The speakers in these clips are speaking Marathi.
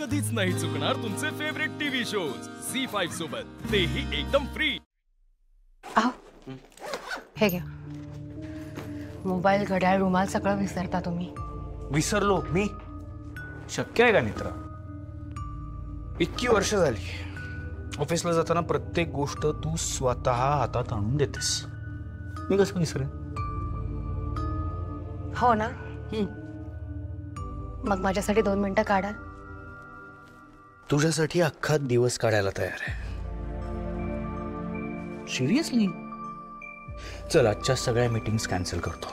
कधीच नाही चुकणार तुमचे फेवरेट टीव्ही शोज झी5 सोबत, तेही एकदम फ्री। हे घ्या मोबाईल, घड्याळ, रुमाल सगळं विसरता तुम्ही। विसरलो मी? शक्य आहे का मित्र? इतकी वर्ष झाली ऑफिसला जाताना प्रत्येक गोष्ट तू स्वतः हातात आणून देतेस, मी कसं विसरेन? हो ना? मग माझ्यासाठी 2 मिनिटं काढा। तुझ्यासाठी अख्खा दिवस काढायला तयार आहे। सिरियसली? चल आजच्या सगळ्या मीटिंग्स कॅन्सल करतो,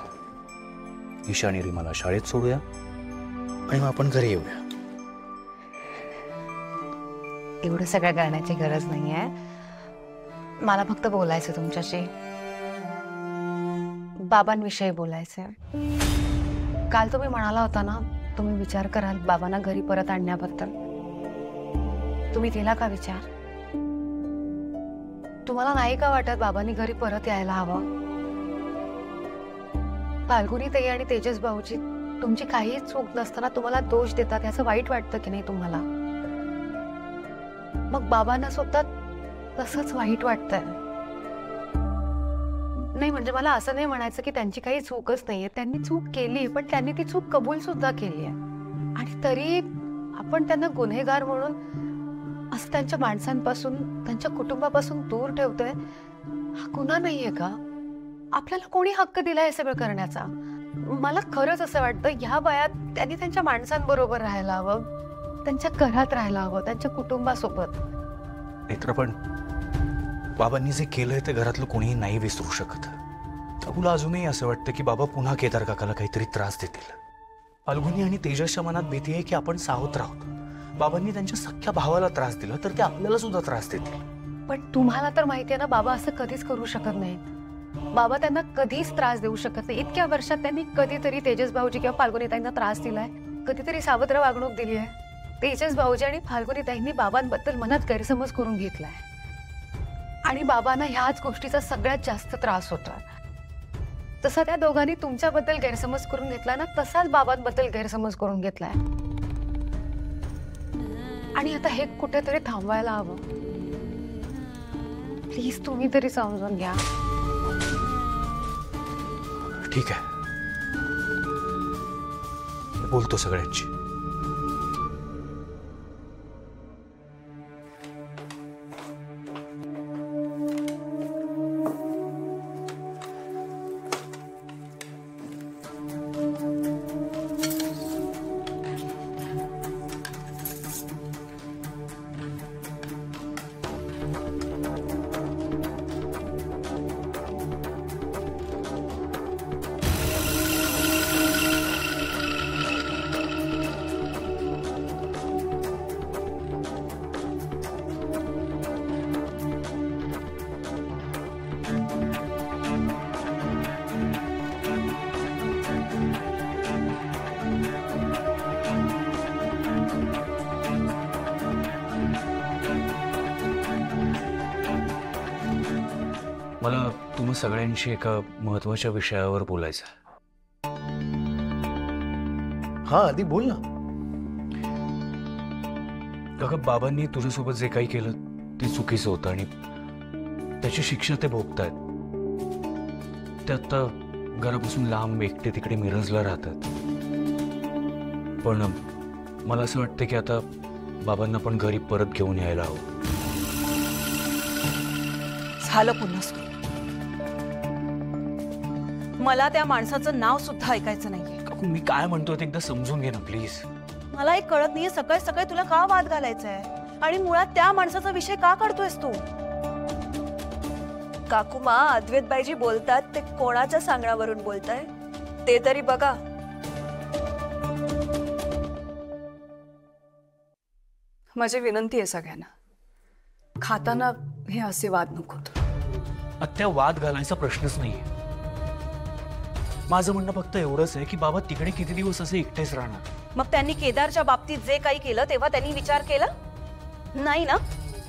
ईशा आणि रिमाला शाळेत सोडूया आणि मग आपण घरी येऊया। एवढं सगळं करण्याची गरज नाहीये, मला फक्त बोलायचं तुमच्याशी, बाबांविषयी बोलायचंय। काल तुम्ही म्हणाला होता ना तुम्ही विचार कराल बाबांना घरी परत आणण्याबद्दल, तुम्ही केला का विचार? तुम्हाला नाही का वाटत बाबांनी घरी परत यायला हवं? फाल्गुनी ताई आणि तेजस भाऊजी तुमची काही चूक नसताना तुम्हाला दोष देतात, याचं वाईट वाटतं की नाही तुम्हाला? मग बाबांना सुद्धा तसंच वाईट वाटतंय? नाही म्हणजे मला असं नाही म्हणायचं की त्यांची काही चूकच नाहीये, त्यांनी चूक केली, पण त्यांनी ती चूक कबूल सुद्धा केली आहे आणि तरी आपण त्यांना गुन्हेगार म्हणून असं त्यांच्या माणसांपासून, त्यांच्या कुटुंबापासून दूर ठेवतोय। हा गुन्हा नाहीये का? आपल्याला कोणी हक्क दिलाय हे सगळं करण्याचा? मला खरंच असं वाटतं ह्या वयात त्यांनी त्यांच्या माणसांबरोबर राहायला हवं, त्यांच्या घरात राहायला हवं, त्यांच्या कुटुंबासोबत। मित्र पण बाबांनी जे केलंय ते घरातलं कोणीही नाही विसरू शकत। तुला अजूनही असं वाटतं की बाबा पुन्हा केदार काकाला काहीतरी त्रास देतील? फाल्गुनी आणि तेजसच्या मनात भीती आहे की आपण सावध राहू, बाबांनी त्यांच्या सख्ख्या भावाला त्रास दिला तर ते आपल्याला सुद्धा त्रास देतील। पण तुम्हाला तर माहिती आहे ना बाबा असं कधीच करू शकत नाहीत, बाबा त्यांना कधीच त्रास देऊ शकत नाही। इतक्या वर्षात त्यांनी कधीतरी तेजस भाऊजी किंवा फाल्गुनी ताईंना त्रास दिलाय? कधीतरी सावत्र वागणूक दिली आहे? तेजस भाऊजी आणि फाल्गुनी ताईंनी बाबांबद्दल मनात गैरसमज करून घेतलाय आणि बाबांना ह्याच गोष्टीचा सगळ्यात जास्त त्रास होता। तसा त्या दोघांनी तुमच्याबद्दल गैरसमज करून घेतला ना, तसाच बाबांबद्दल गैरसमज करून घेतलाय आणि आता हे कुठेतरी थांबवायला हवं। प्लीज तुम्ही तरी समजून घ्या। ठीक आहे, बोलतो सगळ्यांची। मला तुम्हा सगळ्यांशी एका महत्त्वाच्या विषयावर बोलायचं आहे। हा आधी बोल ना। काका, बाबांनी तुझ्यासोबत जे काही केलं ते चुकीचं होतं आणि त्याची शिक्षा ते भोगतायत। ते आता घरापासून लांब एकटे तिकडे मिरजला राहतात, पण मला असं वाटतं की आता बाबांना पण घरी परत घेऊन यायला हवं। झालं पुन्हा सुरू। मला त्या माणसाचं नाव सुद्धा ऐकायचं नाहीये। काकू, मी काय म्हणतोय ते एकदा समजून घे ना प्लीज। मला एक कळत नाहीये सकाळी सकाळी तुला का वाद घालायचा आहे आणि मुळात त्या माणसाचा विषय का काढतोयस तू? काकूमा, अद्वैतबाईजी बोलतात ते कोणाच्या सांगण्यावरून बोलताय ते तरी बघा। माझी विनंती आहे सगळ्यांना, खाताना हे असे वाद नकोत। आत्या, वाद घालायचा प्रश्नच नाहीये। माझं म्हणणं फक्त एवढंच आहे की बाबा तिकडे किती दिवस असे एकटेच राहणार? मग त्यांनी केदारच्या बाबतीत जे काही केलं तेव्हा त्यांनी विचार केला नाही ना?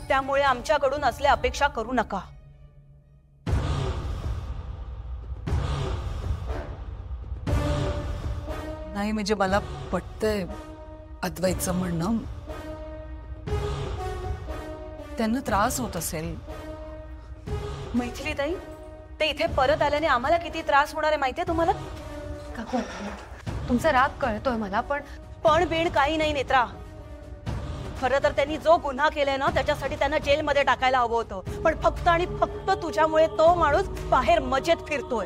त्यामुळे आमच्याकडून असल्या अपेक्षा करू नका। नाही म्हणजे मला पटतंय अद्वैतचं म्हणणं, त्यांना त्रास होत असेल. मैथिली ताई, ते इथे परत आल्याने आम्हाला किती त्रास होणार आहे माहितीये तुम्हाला? काकू तुमचा राग कळतोय मला, पण पण बीण काही नाही नेत्रा. खरं तर त्यांनी जो गुन्हा केलाय ना त्याच्यासाठी त्यांना जेलमध्ये टाकायला हवं होतं, पण फक्त आणि फक्त तुझ्यामुळे तो माणूस बाहेर मजेत फिरतोय.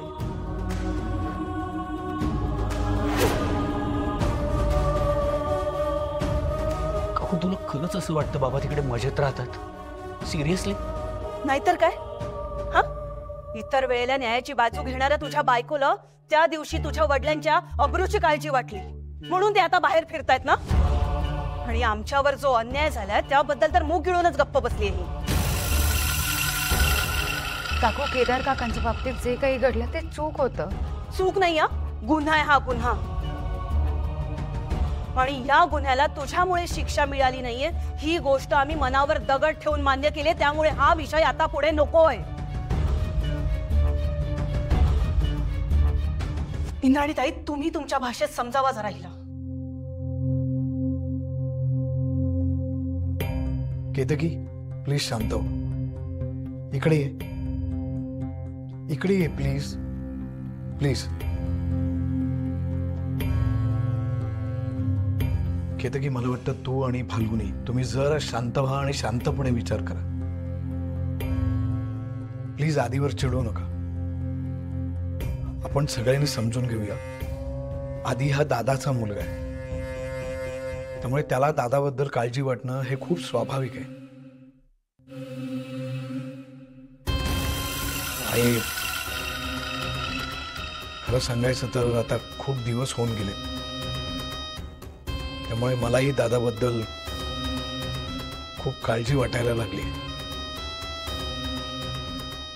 काकू तुला खरंच असं वाटतं बाबा तिकडे मजेत राहतात? सिरियसली? नाहीतर काय? हा, इतर वेळेला न्यायाची बाजू घेणाऱ्या तुझ्या बायकोला त्या दिवशी तुझ्या वडिलांच्या अब्रूची काळजी वाटली म्हणून ते आता बाहेर फिरतायत ना. आणि आमच्यावर जो अन्याय झालाय त्याबद्दल तर मूग गिळूनच गप्प बसली आहे. काकू केदार काकांच्या बाबतीत जे काही घडलं ते चूक होतं. चूक नाही, हा गुन्हा आहे. हा गुन्हा, आणि या गुन्ह्याला तुझ्यामुळे शिक्षा मिळाली नाहीये ही गोष्ट आम्ही मनावर दगड ठेवून मान्य केले. त्यामुळे हा विषय आता पुढे नकोय. इंद्राणी ताई, तुम्ही तुमच्या भाषेत समजावा जरा हिला. केतकी प्लीज शांत हो. इकडे ये, इकडे ये प्लीज प्लीज. केतकी मला वाटतं तू आणि फाल्गुनी तुम्ही जरा शांत व्हा आणि शांतपणे विचार करा. प्लीज आधीवर चिडू नका. आपण सगळ्यांनी समजून घेऊया. आधी हा दादाचा मुलगा आहे, त्यामुळे त्याला दादाबद्दल काळजी वाटणं हे खूप स्वाभाविक आहे. आणि खरं सांगायचं तर आता खूप दिवस होऊन गेले, त्यामुळे मलाही दादाबद्दल खूप काळजी वाटायला लागली.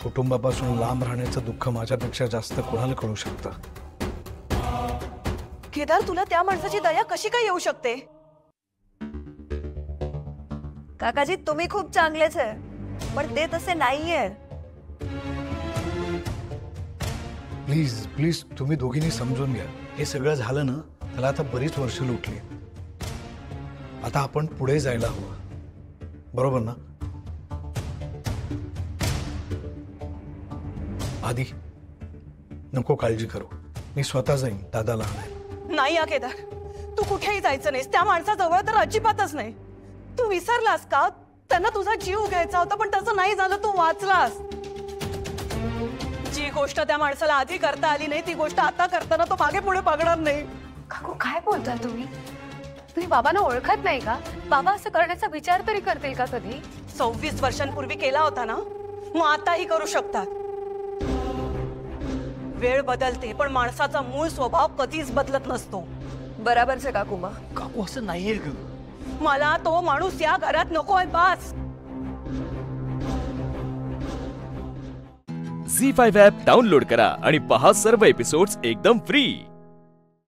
कुटुंबापासून लांब राहण्याचं दुःख माझ्यापेक्षा जास्त कोणाला कळू शकतं. केदार, तुला त्या माणसाची दया कशी काय येऊ शकते? काकाजी तुम्ही खूप चांगलेच आहे, पण ते तसे नाहीये. प्लीज प्लीज तुम्ही दोघींनी समजून घ्या. हे सगळं झालं ना, त्याला आता बरीच वर्ष लुटली. आता आपण पुढे जायला हवं, बरोबर ना? आधी नको काळजी करू, मी स्वतः जाईन दादाला आणायला. नाही या केदार, तू कुठेही जायचं नाहीस. त्या माणसाजवळ तर अजिबातच नाही. तू विसरलास का? त्यांना तुझा जीव घ्यायचा होता, पण तसं नाही झालं. तू वाचलास. जी गोष्ट त्या माणसाला आधी करता आली नाही ती गोष्ट आता करताना तो मागे पुढे बघणार नाही. काकू काय बोलताय तुम्ही? तुम्ही बाबांना ओळखत नाही का? बाबा असं करण्याचा विचार तरी करतील का कधी? 26 वर्षांपूर्वी केला होता ना, मग आताही करू शकतात. वेळ बदलते पण माणसाचा मूळ स्वभाव कधीच बदलत नसतो. बराबरच आहे काकूमा. काकू असं नाहीये ग. मला तो माणूस या घरात नकोय, बस. झी5 ॲप डाउनलोड करा आणि पहा सर्व एपिसोड्स एकदम फ्री.